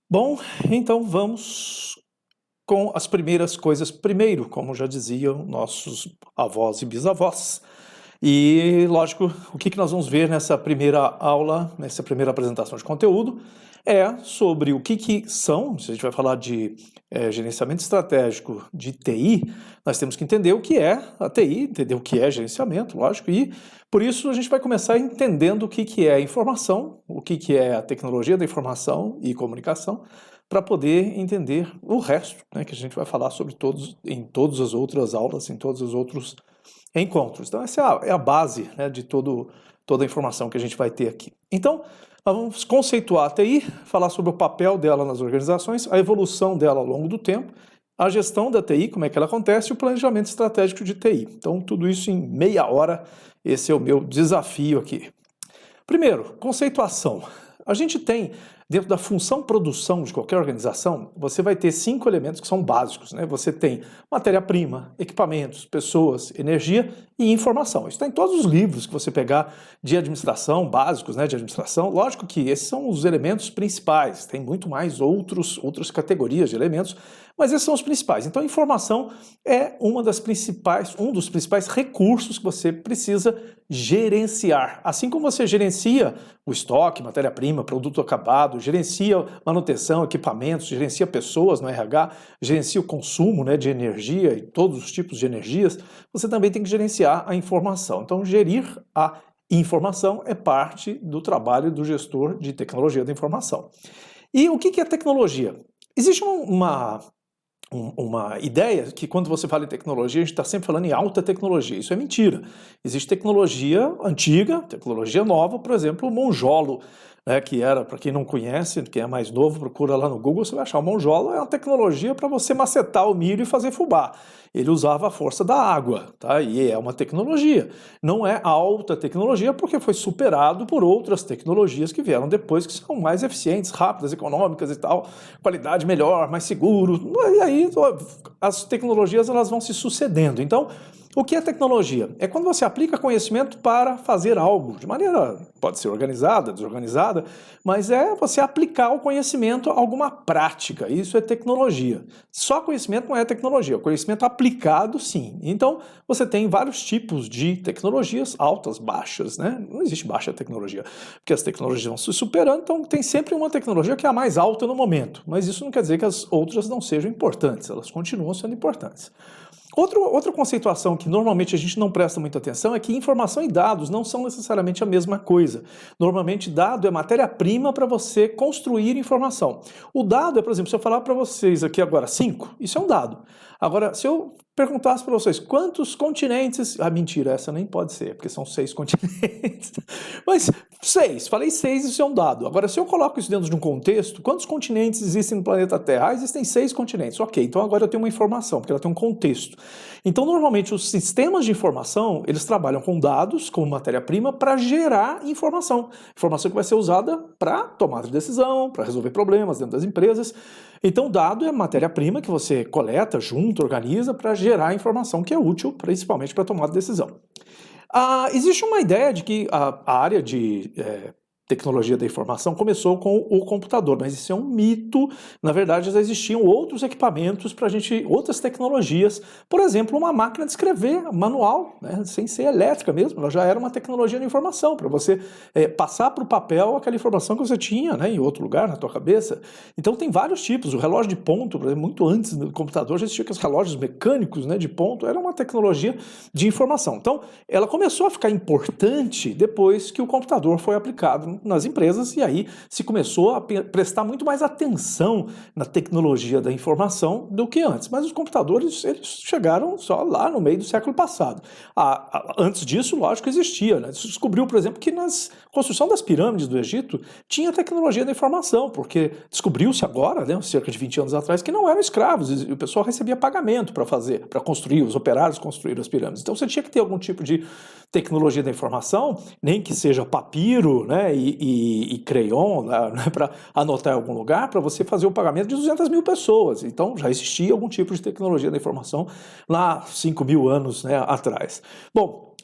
Bom, então vamos com as primeiras coisas primeiro, como já diziam nossos avós e bisavós. E, lógico, o que nós vamos ver nessa primeira aula, nessa primeira apresentação de conteúdo, é sobre o que são, se a gente vai falar de gerenciamento estratégico de TI, nós temos que entender o que é a TI, entender o que é gerenciamento, lógico, e por isso a gente vai começar entendendo o que é informação, o que é a tecnologia da informação e comunicação, para poder entender o resto, né, que a gente vai falar sobre em todas as outras aulas, em todos os outros encontros. Então essa é a base, né, de toda a informação que a gente vai ter aqui. Então, nós vamos conceituar a TI, falar sobre o papel dela nas organizações, a evolução dela ao longo do tempo, a gestão da TI, como é que ela acontece, e o planejamento estratégico de TI. Então, tudo isso em meia hora, esse é o meu desafio aqui. Primeiro, conceituação. A gente tem, dentro da função produção de qualquer organização, você vai ter 5 elementos que são básicos, né? Você tem matéria-prima, equipamentos, pessoas, energia e informação. Isso está em todos os livros que você pegar de administração, básicos, né, de administração. Lógico que esses são os elementos principais, tem muito mais outras categorias de elementos, mas esses são os principais. Então, a informação é um dos principais recursos que você precisa gerenciar. Assim como você gerencia o estoque, matéria-prima, produto acabado, gerencia manutenção, equipamentos, gerencia pessoas no RH, gerencia o consumo, né, de energia e todos os tipos de energias, você também tem que gerenciar a informação. Então, gerir a informação é parte do trabalho do gestor de tecnologia da informação. E o que é tecnologia? Existe uma ideia que quando você fala em tecnologia, a gente está sempre falando em alta tecnologia. Isso é mentira. Existe tecnologia antiga, tecnologia nova, por exemplo, o Monjolo, né, que era, para quem não conhece, quem é mais novo, procura lá no Google, você vai achar. O Monjolo é uma tecnologia para você macetar o milho e fazer fubá. Ele usava a força da água, tá? E é uma tecnologia. Não é alta tecnologia porque foi superado por outras tecnologias que vieram depois, que são mais eficientes, rápidas, econômicas e tal, qualidade melhor, mais seguro. E aí as tecnologias elas vão se sucedendo. Então, o que é tecnologia? É quando você aplica conhecimento para fazer algo, de maneira, pode ser organizada, desorganizada, mas é você aplicar o conhecimento a alguma prática, isso é tecnologia. Só conhecimento não é tecnologia, o conhecimento aplicado sim. Então, você tem vários tipos de tecnologias, altas, baixas, né? Não existe baixa tecnologia, porque as tecnologias vão se superando, então tem sempre uma tecnologia que é a mais alta no momento, mas isso não quer dizer que as outras não sejam importantes, elas continuam sendo importantes. Outra conceituação que normalmente a gente não presta muita atenção é que informação e dados não são necessariamente a mesma coisa. Normalmente, dado é matéria-prima para você construir informação. O dado é, por exemplo, se eu falar para vocês aqui agora 5, isso é um dado. Agora, se eu perguntasse para vocês quantos continentes... Ah, mentira, essa nem pode ser, porque são 6 continentes. Mas 6, falei 6, isso é um dado. Agora, se eu coloco isso dentro de um contexto, quantos continentes existem no planeta Terra? Ah, existem 6 continentes. Ok, então agora eu tenho uma informação, porque ela tem um contexto. Então, normalmente, os sistemas de informação, eles trabalham com dados, como matéria-prima, para gerar informação. Informação que vai ser usada para tomar decisão, para resolver problemas dentro das empresas. Então, dado é matéria-prima que você coleta, junta, organiza para gerar informação que é útil, principalmente para tomar decisão. Existe uma ideia de que a área de tecnologia da informação começou com o computador, mas isso é um mito. Na verdade, já existiam outros equipamentos para outras tecnologias. Por exemplo, uma máquina de escrever manual, né, sem ser elétrica mesmo, ela já era uma tecnologia de informação, para você passar para o papel aquela informação que você tinha, né, em outro lugar, na tua cabeça. Então tem vários tipos. O relógio de ponto, por exemplo, muito antes do computador, já existia aqueles relógios mecânicos, né, de ponto, era uma tecnologia de informação. Então, ela começou a ficar importante depois que o computador foi aplicado nas empresas, e aí se começou a prestar muito mais atenção na tecnologia da informação do que antes. Mas os computadores, eles chegaram só lá no meio do século passado. Antes disso, lógico, existia, né? Se descobriu, por exemplo, que na construção das pirâmides do Egito tinha tecnologia da informação, porque descobriu-se agora, né, cerca de 20 anos atrás, que não eram escravos, e o pessoal recebia pagamento para construir, os operários construíram as pirâmides. Então você tinha que ter algum tipo de tecnologia da informação, nem que seja papiro, né, e crayon, né, para anotar em algum lugar, para você fazer o pagamento de 200 mil pessoas. Então já existia algum tipo de tecnologia da informação lá 5 mil anos, né, atrás. Bom,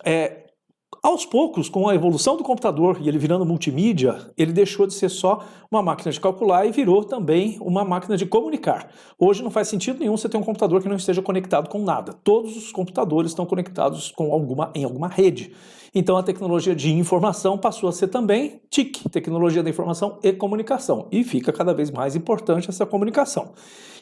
Aos poucos, com a evolução do computador e ele virando multimídia, ele deixou de ser só uma máquina de calcular e virou também uma máquina de comunicar. Hoje não faz sentido nenhum você ter um computador que não esteja conectado com nada. Todos os computadores estão conectados em alguma rede. Então a tecnologia de informação passou a ser também TIC, tecnologia da informação e comunicação, e fica cada vez mais importante essa comunicação.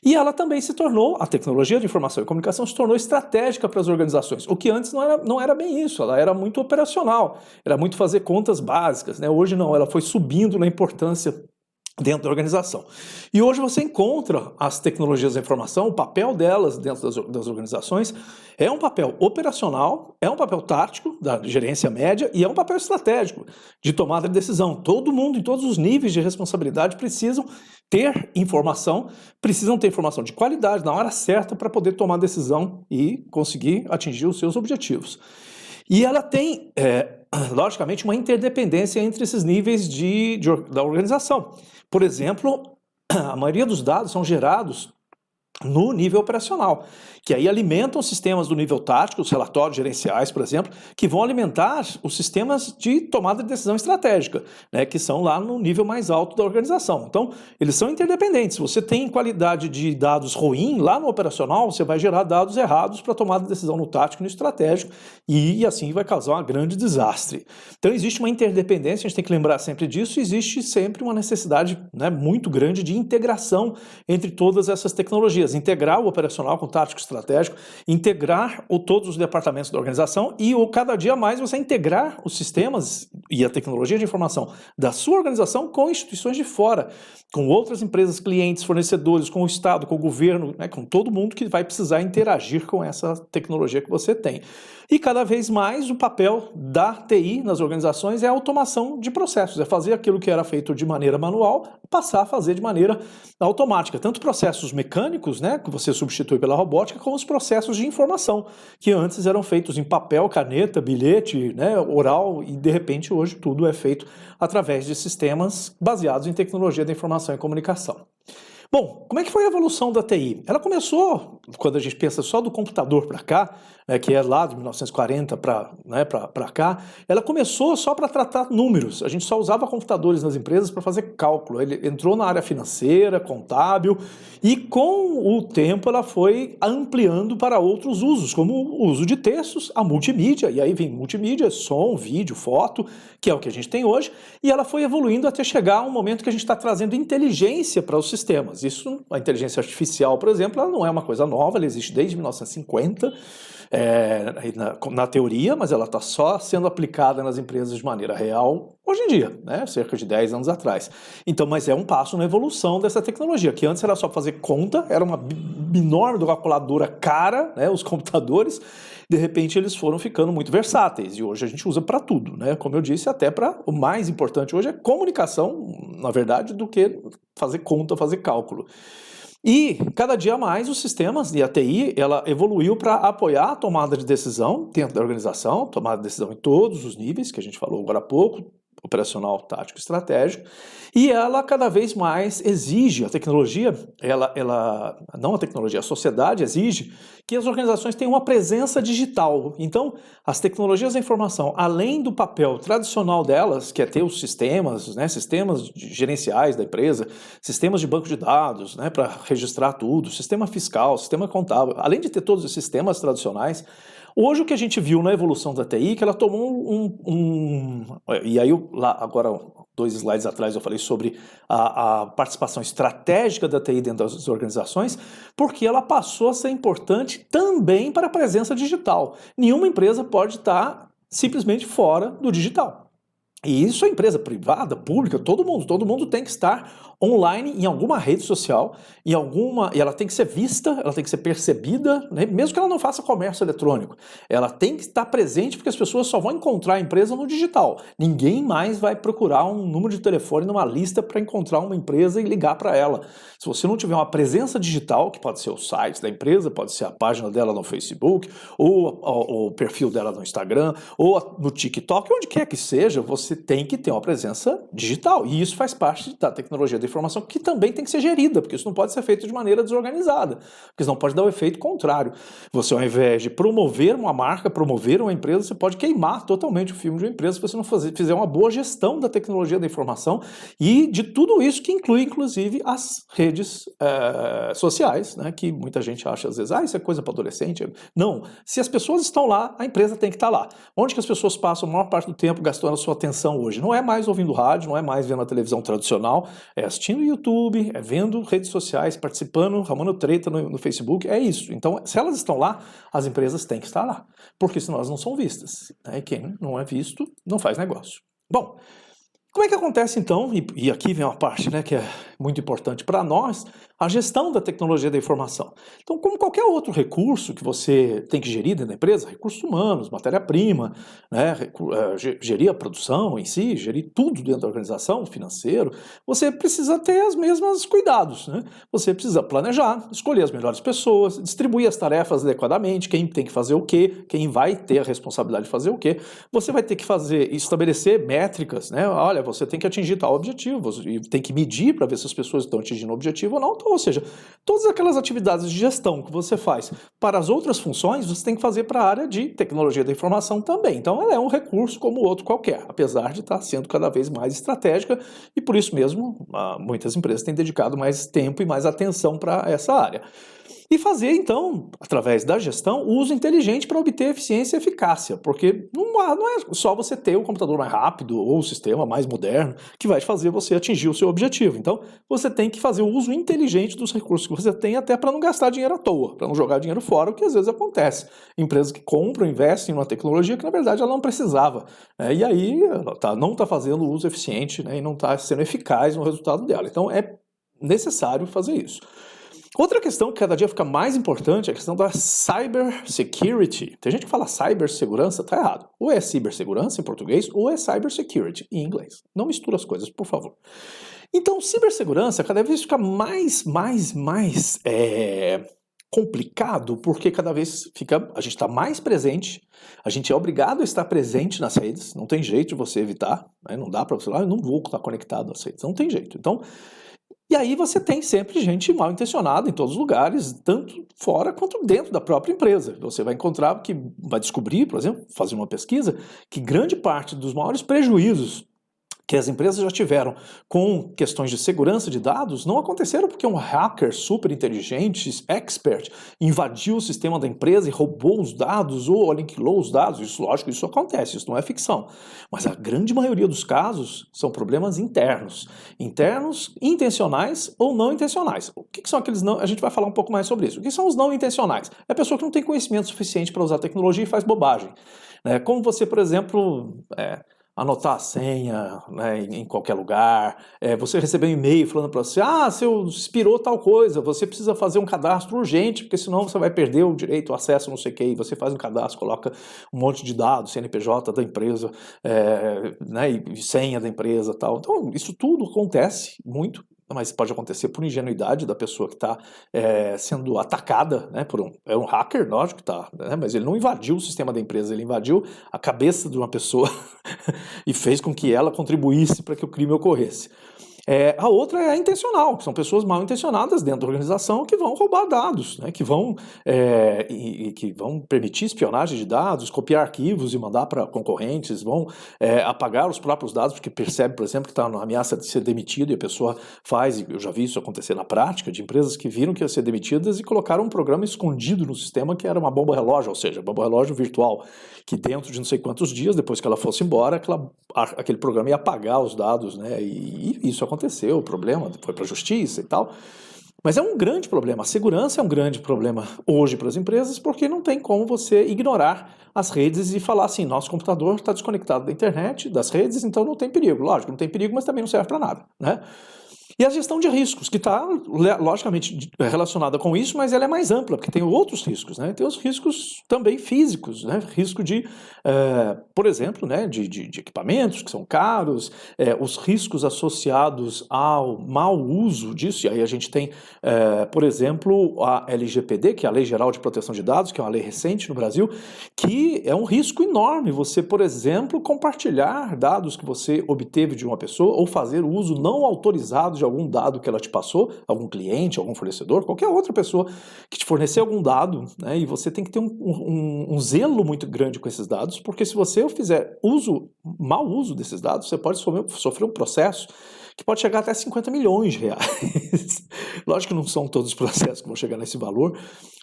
E ela também se tornou, a tecnologia de informação e comunicação se tornou estratégica para as organizações, o que antes não era bem isso, ela era muito operacional, era muito fazer contas básicas, né? Hoje não, ela foi subindo na importância dentro da organização. E hoje você encontra as tecnologias da informação, o papel delas dentro das organizações é um papel operacional, é um papel tático da gerência média e é um papel estratégico de tomada de decisão. Todo mundo, em todos os níveis de responsabilidade, precisam ter informação de qualidade na hora certa para poder tomar decisão e conseguir atingir os seus objetivos. E ela tem, logicamente, uma interdependência entre esses níveis da organização. Por exemplo, a maioria dos dados são gerados no nível operacional, que aí alimentam os sistemas do nível tático, os relatórios gerenciais, por exemplo, que vão alimentar os sistemas de tomada de decisão estratégica, né, que são lá no nível mais alto da organização. Então, eles são interdependentes. Se você tem qualidade de dados ruim lá no operacional, você vai gerar dados errados para tomada de decisão no tático e no estratégico, e assim vai causar um grande desastre. Então, existe uma interdependência, a gente tem que lembrar sempre disso, e existe sempre uma necessidade, né, muito grande de integração entre todas essas tecnologias. Integrar o operacional com o tático estratégico, integrar todos os departamentos da organização e cada dia mais você integrar os sistemas e a tecnologia de informação da sua organização com instituições de fora, com outras empresas, clientes, fornecedores, com o Estado, com o governo, né, com todo mundo que vai precisar interagir com essa tecnologia que você tem. E cada vez mais o papel da TI nas organizações é a automação de processos, é fazer aquilo que era feito de maneira manual, passar a fazer de maneira automática, tanto processos mecânicos, né, que você substitui pela robótica, como os processos de informação, que antes eram feitos em papel, caneta, bilhete, né, oral, e de repente hoje tudo é feito através de sistemas baseados em tecnologia da informação e comunicação. Bom, como é que foi a evolução da TI? Ela começou, quando a gente pensa só do computador para cá, né, que é lá de 1940 para cá, ela começou só para tratar números. A gente só usava computadores nas empresas para fazer cálculo. Ele entrou na área financeira, contábil, e com o tempo ela foi ampliando para outros usos, como o uso de textos, a multimídia, e aí vem multimídia, som, vídeo, foto, que é o que a gente tem hoje, e ela foi evoluindo até chegar a um momento que a gente está trazendo inteligência para os sistemas. Isso, a inteligência artificial, por exemplo, ela não é uma coisa nova, ela existe desde 1950, na teoria, mas ela está só sendo aplicada nas empresas de maneira real hoje em dia, né? Cerca de 10 anos atrás. Então, mas é um passo na evolução dessa tecnologia, que antes era só fazer conta, era uma enorme calculadora cara, né? Os computadores, de repente eles foram ficando muito versáteis, e hoje a gente usa para tudo, né? Como eu disse, até para o mais importante hoje é comunicação, na verdade, do que fazer conta, fazer cálculo. E cada dia mais os sistemas e a TI, ela evoluiu para apoiar a tomada de decisão dentro da organização, tomada de decisão em todos os níveis, que a gente falou agora há pouco, operacional, tático, estratégico, e ela cada vez mais exige, a tecnologia, não a tecnologia, a sociedade exige que as organizações tenham uma presença digital. Então, as tecnologias da informação, além do papel tradicional delas, que é ter os sistemas, né, sistemas gerenciais da empresa, sistemas de banco de dados, né, para registrar tudo, sistema fiscal, sistema contábil, além de ter todos os sistemas tradicionais, hoje o que a gente viu na evolução da TI, que ela tomou e aí agora 2 slides atrás eu falei sobre a participação estratégica da TI dentro das organizações, porque ela passou a ser importante também para a presença digital. Nenhuma empresa pode estar simplesmente fora do digital. E isso é empresa privada, pública, todo mundo tem que estar online em alguma rede social, e ela tem que ser vista, ela tem que ser percebida, né? Mesmo que ela não faça comércio eletrônico. Ela tem que estar presente porque as pessoas só vão encontrar a empresa no digital. Ninguém mais vai procurar um número de telefone numa lista para encontrar uma empresa e ligar para ela. Se você não tiver uma presença digital, que pode ser o site da empresa, pode ser a página dela no Facebook, ou o perfil dela no Instagram, ou no TikTok, onde quer que seja, você você tem que ter uma presença digital. E isso faz parte da tecnologia da informação, que também tem que ser gerida, porque isso não pode ser feito de maneira desorganizada, porque senão pode dar o efeito contrário. Você, ao invés de promover uma marca, promover uma empresa, você pode queimar totalmente o filme de uma empresa se você não fizer uma boa gestão da tecnologia da informação e de tudo isso que inclui, inclusive, as redes sociais, né, que muita gente acha às vezes, isso é coisa para adolescente. Não, se as pessoas estão lá, a empresa tem que estar lá. Onde que as pessoas passam a maior parte do tempo gastando a sua atenção hoje? Não é mais ouvindo rádio, não é mais vendo a televisão tradicional, é assistindo YouTube, é vendo redes sociais, participando, arrumando treta no Facebook, é isso. Então, se elas estão lá, as empresas têm que estar lá, porque senão elas não são vistas, né? E quem não é visto não faz negócio. Bom, como é que acontece então, e aqui vem uma parte, né, que é muito importante para nós, a gestão da tecnologia da informação. Então, como qualquer outro recurso que você tem que gerir dentro da empresa, recursos humanos, matéria-prima, né, gerir a produção em si, gerir tudo dentro da organização, financeiro, você precisa ter os mesmos cuidados, né? Você precisa planejar, escolher as melhores pessoas, distribuir as tarefas adequadamente, quem tem que fazer o quê, quem vai ter a responsabilidade de fazer o quê. Você vai ter que estabelecer métricas, né? Olha, você tem que atingir tal objetivo, e tem que medir para ver se as pessoas estão atingindo o objetivo ou não. Ou seja, todas aquelas atividades de gestão que você faz para as outras funções, você tem que fazer para a área de tecnologia da informação também. Então, ela é um recurso como outro qualquer, apesar de estar sendo cada vez mais estratégica e por isso mesmo, muitas empresas têm dedicado mais tempo e mais atenção para essa área. E fazer, então, através da gestão, o uso inteligente para obter eficiência e eficácia, porque não é só você ter o computador mais rápido ou o sistema mais moderno que vai fazer você atingir o seu objetivo. Então, você tem que fazer o uso inteligente dos recursos que você tem, até para não gastar dinheiro à toa, para não jogar dinheiro fora, o que às vezes acontece. Empresas que compram, investem em uma tecnologia que, na verdade, ela não precisava, né? E aí ela não está fazendo o uso eficiente, né? E não está sendo eficaz no resultado dela. Então, é necessário fazer isso. Outra questão que cada dia fica mais importante é a questão da cybersecurity. Tem gente que fala cibersegurança, tá errado. Ou é cibersegurança em português, ou é cybersecurity em inglês. Não mistura as coisas, por favor. Então, cibersegurança cada vez fica mais complicado, porque cada vez a gente está mais presente, a gente é obrigado a estar presente nas redes, não tem jeito de você evitar, né? Não dá para você falar, eu não vou estar conectado às redes, não tem jeito. Então, e aí você tem sempre gente mal intencionada em todos os lugares, tanto fora quanto dentro da própria empresa. Você vai encontrar, vai descobrir, por exemplo, fazer uma pesquisa, que grande parte dos maiores prejuízos que as empresas já tiveram com questões de segurança de dados não aconteceram porque um hacker super inteligente, expert, invadiu o sistema da empresa e roubou os dados ou aniquilou os dados. Isso, lógico, isso acontece, isso não é ficção. Mas a grande maioria dos casos são problemas internos. Internos, intencionais ou não intencionais. O que são aqueles não? A gente vai falar um pouco mais sobre isso. O que são os não intencionais? É a pessoa que não tem conhecimento suficiente para usar a tecnologia e faz bobagem. Como você, por exemplo, anotar a senha, né, em qualquer lugar, você receber um e-mail falando para você, seu expirou tal coisa, você precisa fazer um cadastro urgente, porque senão você vai perder o direito, o acesso, não sei o que, e você faz um cadastro, coloca um monte de dados, CNPJ da empresa, né, e senha da empresa e tal. Então, isso tudo acontece muito, mas pode acontecer por ingenuidade da pessoa que está sendo atacada, né, é um hacker, lógico que está, né, mas ele não invadiu o sistema da empresa, ele invadiu a cabeça de uma pessoa e fez com que ela contribuísse para que o crime ocorresse. A outra é a intencional, que são pessoas mal intencionadas dentro da organização que vão roubar dados, né, que vão permitir espionagem de dados, copiar arquivos e mandar para concorrentes, vão apagar os próprios dados, porque percebe, por exemplo, que está na ameaça de ser demitido e a pessoa faz, e eu já vi isso acontecer na prática, de empresas que viram que iam ser demitidas e colocaram um programa escondido no sistema que era uma bomba relógio, ou seja, bomba relógio virtual, que dentro de não sei quantos dias, depois que ela fosse embora, aquele programa ia apagar os dados, né, e isso aconteceu, o problema foi para a justiça e tal. Mas é um grande problema. A segurança é um grande problema hoje para as empresas, porque não tem como você ignorar as redes e falar assim, nosso computador está desconectado da internet, das redes, então não tem perigo. Lógico, não tem perigo, mas também não serve para nada, né? E a gestão de riscos, que está logicamente relacionada com isso, mas ela é mais ampla, porque tem outros riscos, né? Tem os riscos também físicos, né? Risco de, por exemplo, né? de equipamentos que são caros, os riscos associados ao mau uso disso, e aí a gente tem, por exemplo, a LGPD, que é a Lei Geral de Proteção de Dados, que é uma lei recente no Brasil, que é um risco enorme você, por exemplo, compartilhar dados que você obteve de uma pessoa ou fazer uso não autorizado de algum dado que ela te passou, algum cliente, algum fornecedor, qualquer outra pessoa que te fornecer algum dado, né, e você tem que ter um zelo muito grande com esses dados, porque se você fizer mau uso desses dados, você pode sofrer um processo que pode chegar até 50 milhões de reais. Lógico que não são todos os processos que vão chegar nesse valor,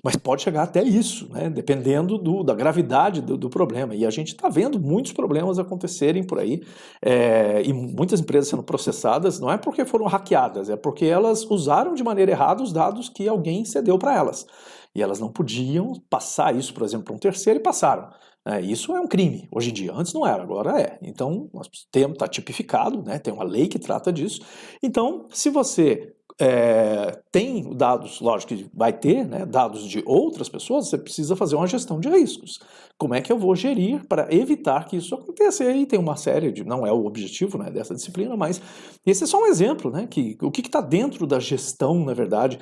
mas pode chegar até isso, né? Dependendo da gravidade do problema. E a gente está vendo muitos problemas acontecerem por aí, e muitas empresas sendo processadas, não é porque foram hackeadas, é porque elas usaram de maneira errada os dados que alguém cedeu para elas. E elas não podiam passar isso, por exemplo, para um terceiro e passaram. Isso é um crime hoje em dia, antes não era, agora é. Então, está tipificado, né? Tem uma lei que trata disso. Então, se você tem dados, lógico que vai ter, né, dados de outras pessoas, você precisa fazer uma gestão de riscos. Como é que eu vou gerir para evitar que isso aconteça? E aí tem uma série de, não é o objetivo, né, dessa disciplina, mas esse é só um exemplo, né, o que está dentro da gestão, na verdade,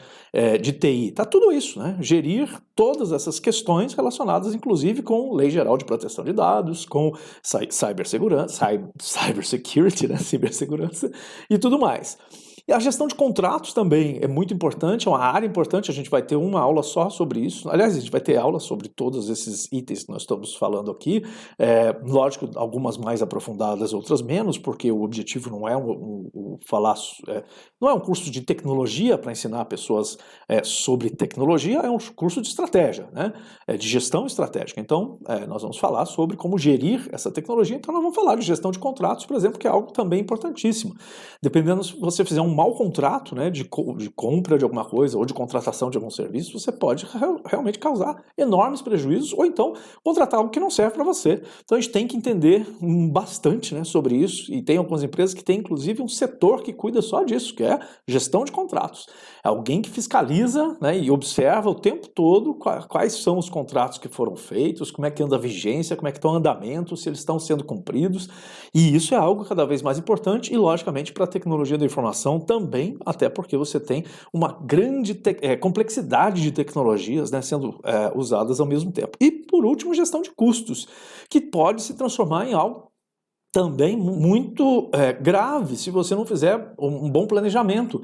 de TI. Está tudo isso, né, gerir todas essas questões relacionadas, inclusive, com Lei Geral de Proteção de Dados, com cibersegurança, cybersecurity, né, cibersegurança e tudo mais. E a gestão de contratos também é muito importante, é uma área importante, a gente vai ter uma aula só sobre isso. Aliás, a gente vai ter aula sobre todos esses itens que nós estamos falando aqui. Lógico, algumas mais aprofundadas, outras menos, porque o objetivo não é não é um curso de tecnologia para ensinar pessoas sobre tecnologia, é um curso de estratégia, né? De gestão estratégica. Então, nós vamos falar sobre como gerir essa tecnologia, então nós vamos falar de gestão de contratos, por exemplo, que é algo também importantíssimo. Dependendo se você fizer um mau contrato, né, de compra de alguma coisa ou de contratação de algum serviço, você pode realmente causar enormes prejuízos ou então contratar algo que não serve para você. Então a gente tem que entender bastante, né, sobre isso, e tem algumas empresas que têm inclusive um setor que cuida só disso, que é gestão de contratos. É alguém que fiscaliza, né, e observa o tempo todo quais são os contratos que foram feitos, como é que anda a vigência, como é que estão o andamento, se eles estão sendo cumpridos, e isso é algo cada vez mais importante e, logicamente, para a tecnologia da informação também, até porque você tem uma grande complexidade de tecnologias, né, sendo usadas ao mesmo tempo. E, por último, gestão de custos, que pode se transformar em algo também muito grave se você não fizer um bom planejamento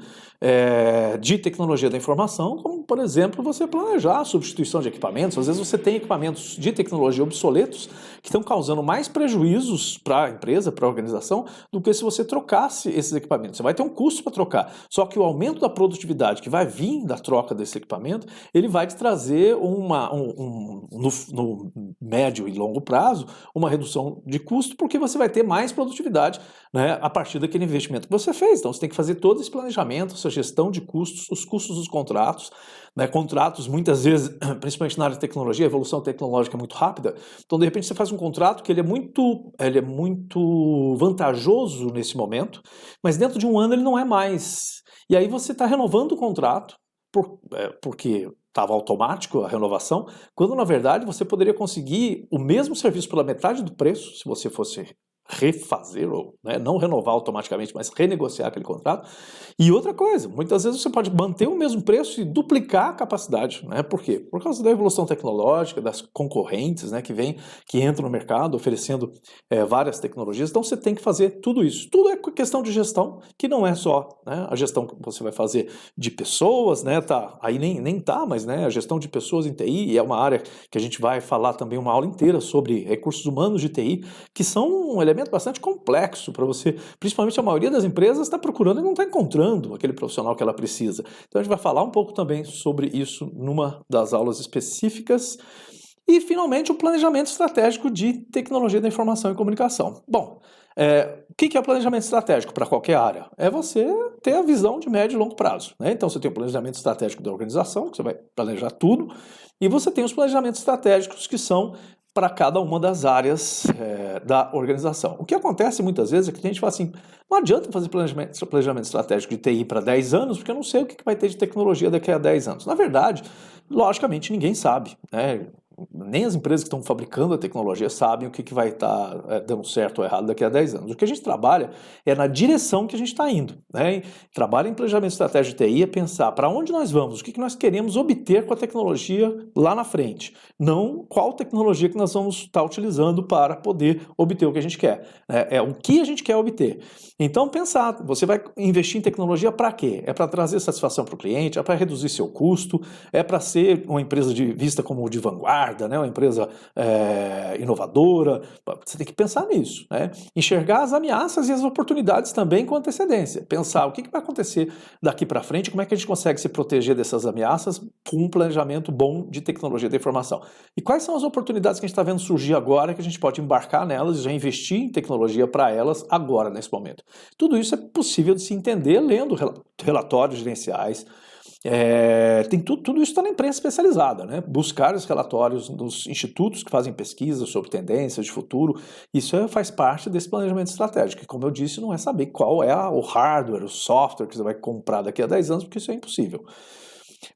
de tecnologia da informação, como, por exemplo, você planejar a substituição de equipamentos. Às vezes você tem equipamentos de tecnologia obsoletos que estão causando mais prejuízos para a empresa, para a organização, do que se você trocasse esses equipamentos. Você vai ter um custo para trocar, só que o aumento da produtividade que vai vir da troca desse equipamento, ele vai te trazer no médio e longo prazo, uma redução de custo, porque você vai ter mais produtividade, né, a partir daquele investimento que você fez. Então você tem que fazer todo esse planejamento, essa gestão de custos, os custos dos contratos, né, contratos muitas vezes, principalmente na área de tecnologia, a evolução tecnológica é muito rápida, então de repente você faz um contrato que ele é muito vantajoso nesse momento, mas dentro de um ano ele não é mais. E aí você está renovando o contrato, porque estava automático a renovação, quando na verdade você poderia conseguir o mesmo serviço pela metade do preço, se você fosse refazer, ou não renovar automaticamente, mas renegociar aquele contrato. E outra coisa, muitas vezes você pode manter o mesmo preço e duplicar a capacidade, né? Por quê? Por causa da evolução tecnológica, das concorrentes, né, que entram no mercado oferecendo várias tecnologias. Então você tem que fazer tudo isso. Tudo é questão de gestão, que não é só, né, a gestão que você vai fazer de pessoas, né? Aí nem tá, mas, né, a gestão de pessoas em TI é uma área que a gente vai falar também uma aula inteira sobre recursos humanos de TI, que são um elemento bastante complexo para você, principalmente a maioria das empresas está procurando e não está encontrando aquele profissional que ela precisa. Então a gente vai falar um pouco também sobre isso numa das aulas específicas. E, finalmente, o planejamento estratégico de tecnologia da informação e comunicação. Bom, o que é o planejamento estratégico para qualquer área? É você ter a visão de médio e longo prazo, né? Então, você tem o planejamento estratégico da organização, que você vai planejar tudo, e você tem os planejamentos estratégicos que são para cada uma das áreas da organização. O que acontece muitas vezes é que a gente fala assim, não adianta fazer planejamento estratégico de TI para 10 anos, porque eu não sei o que vai ter de tecnologia daqui a 10 anos. Na verdade, logicamente, ninguém sabe, né? Nem as empresas que estão fabricando a tecnologia sabem o que vai estar dando certo ou errado daqui a 10 anos. O que a gente trabalha é na direção que a gente está indo, né? Trabalho em planejamento estratégico de TI é pensar para onde nós vamos, o que nós queremos obter com a tecnologia lá na frente, não qual tecnologia que nós vamos estar utilizando para poder obter o que a gente quer. É o que a gente quer obter. Então, pensar, você vai investir em tecnologia para quê? É para trazer satisfação para o cliente, é para reduzir seu custo, é para ser uma empresa vista como de vanguarda, né? Uma empresa inovadora. Você tem que pensar nisso, né? Enxergar as ameaças e as oportunidades também com antecedência. Pensar o que vai acontecer daqui para frente, como é que a gente consegue se proteger dessas ameaças com um planejamento bom de tecnologia da informação. E quais são as oportunidades que a gente está vendo surgir agora que a gente pode embarcar nelas e já investir em tecnologia para elas agora, nesse momento. Tudo isso é possível de se entender lendo relatórios gerenciais. Tudo isso está na imprensa especializada, né? Buscar os relatórios dos institutos que fazem pesquisas sobre tendências de futuro, isso faz parte desse planejamento estratégico, que, como eu disse, não é saber qual é o hardware, o software que você vai comprar daqui a 10 anos, porque isso é impossível.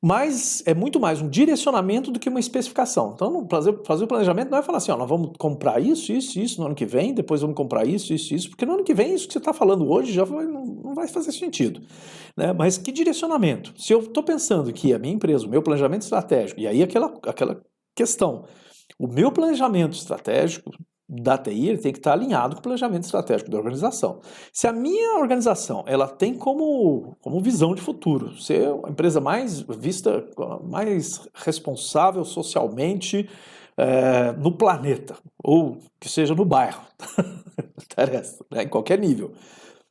Mas é muito mais um direcionamento do que uma especificação. Então, fazer o planejamento não é falar assim, ó, nós vamos comprar isso, isso, isso no ano que vem, depois vamos comprar isso, isso, isso, porque no ano que vem isso que você está falando hoje já não vai fazer sentido. Né? Mas que direcionamento? Se eu estou pensando que a minha empresa, o meu planejamento estratégico, e aí aquela questão, o meu planejamento estratégico da TI ele tem que estar alinhado com o planejamento estratégico da organização. Se a minha organização ela tem como visão de futuro ser a empresa mais vista, mais responsável socialmente no planeta, ou que seja no bairro, interessa, né, em qualquer nível.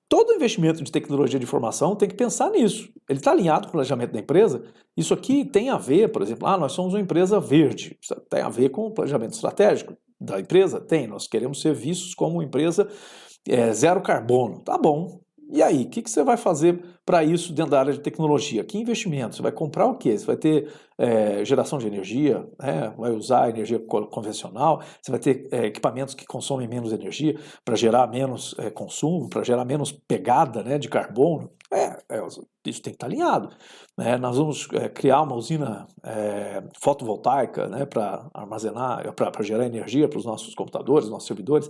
Todo investimento de tecnologia de informação tem que pensar nisso. Ele está alinhado com o planejamento da empresa? Isso aqui tem a ver, por exemplo, nós somos uma empresa verde. Isso tem a ver com o planejamento estratégico da empresa? Tem. Nós queremos ser vistos como uma empresa zero carbono. Tá bom. E aí, o que você vai fazer para isso dentro da área de tecnologia? Que investimento? Você vai comprar o quê? Você vai ter geração de energia, né? Vai usar energia convencional, você vai ter equipamentos que consomem menos energia para gerar menos consumo, para gerar menos pegada, né, de carbono. Isso tem que estar alinhado. Né? Nós vamos criar uma usina fotovoltaica, né, para armazenar, para gerar energia para os nossos computadores, nossos servidores.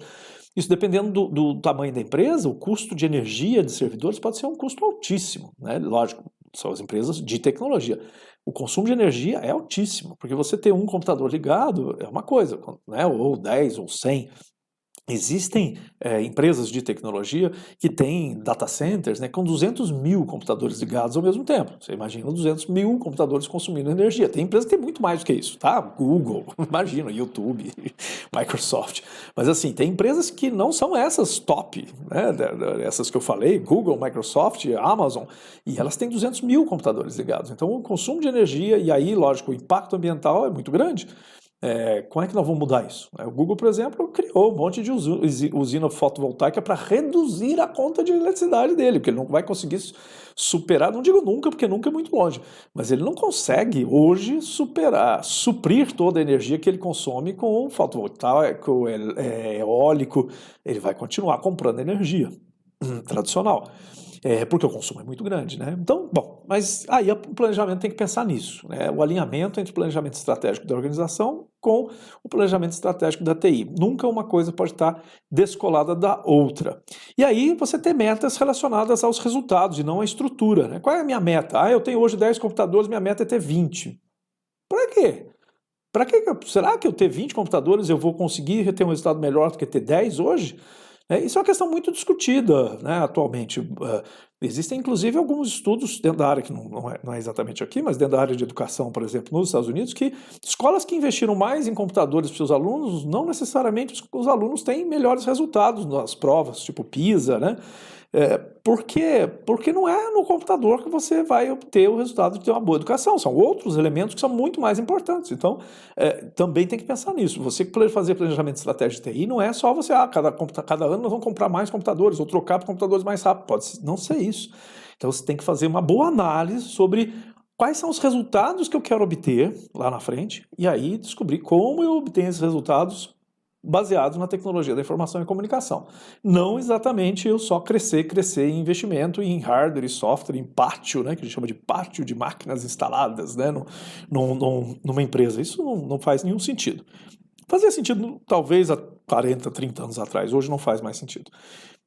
Isso dependendo do tamanho da empresa, o custo de energia de servidores pode ser um custo altíssimo, né? Lógico, são as empresas de tecnologia. O consumo de energia é altíssimo, porque você ter um computador ligado é uma coisa, né? Ou 10 ou 100. Existem empresas de tecnologia que têm data centers, né, com 200 mil computadores ligados ao mesmo tempo. Você imagina 200 mil computadores consumindo energia. Tem empresas que têm muito mais do que isso, tá? Google, imagina, YouTube, Microsoft. Mas assim, tem empresas que não são essas top, né, essas que eu falei, Google, Microsoft, Amazon, e elas têm 200 mil computadores ligados. Então o consumo de energia e aí, lógico, o impacto ambiental é muito grande. Como é que nós vamos mudar isso? O Google, por exemplo, criou um monte de usina fotovoltaica para reduzir a conta de eletricidade dele, porque ele não vai conseguir superar, não digo nunca, porque nunca é muito longe, mas ele não consegue hoje suprir toda a energia que ele consome com fotovoltaico, eólico, ele vai continuar comprando energia tradicional. Porque o consumo é muito grande, né? Então, bom, mas aí o planejamento tem que pensar nisso, né? O alinhamento entre o planejamento estratégico da organização com o planejamento estratégico da TI. Nunca uma coisa pode estar descolada da outra. E aí você tem metas relacionadas aos resultados e não à estrutura, né? Qual é a minha meta? Eu tenho hoje 10 computadores, minha meta é ter 20. Para quê? Será que eu ter 20 computadores eu vou conseguir ter um resultado melhor do que ter 10 hoje? Isso é uma questão muito discutida, né, atualmente. Existem, inclusive, alguns estudos dentro da área, que não é exatamente aqui, mas dentro da área de educação, por exemplo, nos Estados Unidos, que escolas que investiram mais em computadores para os seus alunos, não necessariamente os alunos têm melhores resultados nas provas, tipo PISA, né? Por quê? Porque não é no computador que você vai obter o resultado de ter uma boa educação. São outros elementos que são muito mais importantes. Então, também tem que pensar nisso. Você fazer planejamento de estratégia de TI não é só você, cada ano nós vamos comprar mais computadores ou trocar para computadores mais rápido. Pode não ser isso. Então, você tem que fazer uma boa análise sobre quais são os resultados que eu quero obter lá na frente, e aí descobrir como eu obtenho esses resultados baseados na tecnologia da informação e comunicação. Não exatamente eu só crescer em investimento em hardware e software, em pátio, né, que a gente chama de pátio de máquinas instaladas, né, numa empresa. Isso não faz nenhum sentido. Fazia sentido talvez há 40, 30 anos atrás, hoje não faz mais sentido.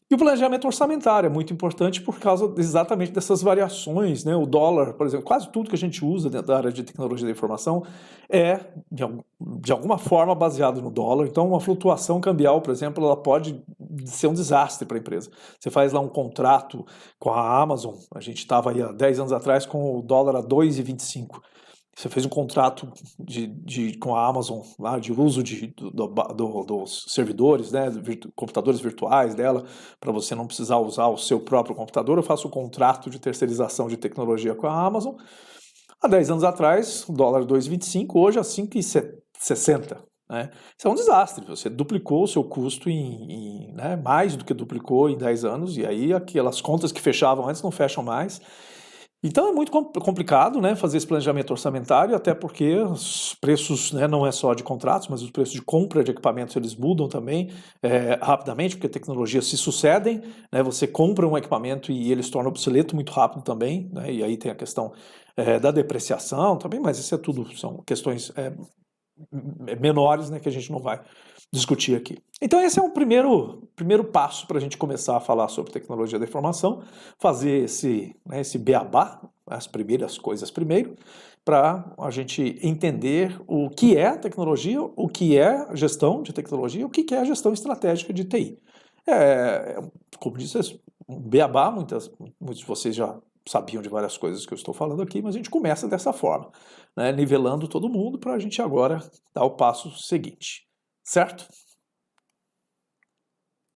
E o planejamento orçamentário é muito importante por causa exatamente dessas variações, né? O dólar, por exemplo, quase tudo que a gente usa dentro da área de tecnologia da informação é, de alguma forma, baseado no dólar. Então, uma flutuação cambial, por exemplo, ela pode ser um desastre para a empresa. Você faz lá um contrato com a Amazon, a gente estava aí há 10 anos atrás com o dólar a 2,25. Você fez um contrato com a Amazon lá, de uso dos servidores, né, computadores virtuais dela, para você não precisar usar o seu próprio computador. Eu faço um contrato de terceirização de tecnologia com a Amazon. Há 10 anos atrás, o dólar 2,25, hoje a 5,60. Né? Isso é um desastre. Você duplicou o seu custo né, mais do que duplicou em 10 anos, e aí aquelas contas que fechavam antes não fecham mais. Então é muito complicado, né, fazer esse planejamento orçamentário, até porque os preços, né, não é só de contratos, mas os preços de compra de equipamentos eles mudam também rapidamente, porque tecnologias se sucedem, né, você compra um equipamento e ele se torna obsoleto muito rápido também, né, e aí tem a questão da depreciação também, mas isso é tudo, são questões menores, né, que a gente não vai discutir aqui. Então esse é o primeiro passo para a gente começar a falar sobre tecnologia da informação, fazer esse beabá, as primeiras coisas primeiro, para a gente entender o que é tecnologia, o que é gestão de tecnologia, o que é gestão estratégica de TI. Como disse, um beabá, muitos de vocês já sabiam de várias coisas que eu estou falando aqui, mas a gente começa dessa forma, né, nivelando todo mundo para a gente agora dar o passo seguinte, certo?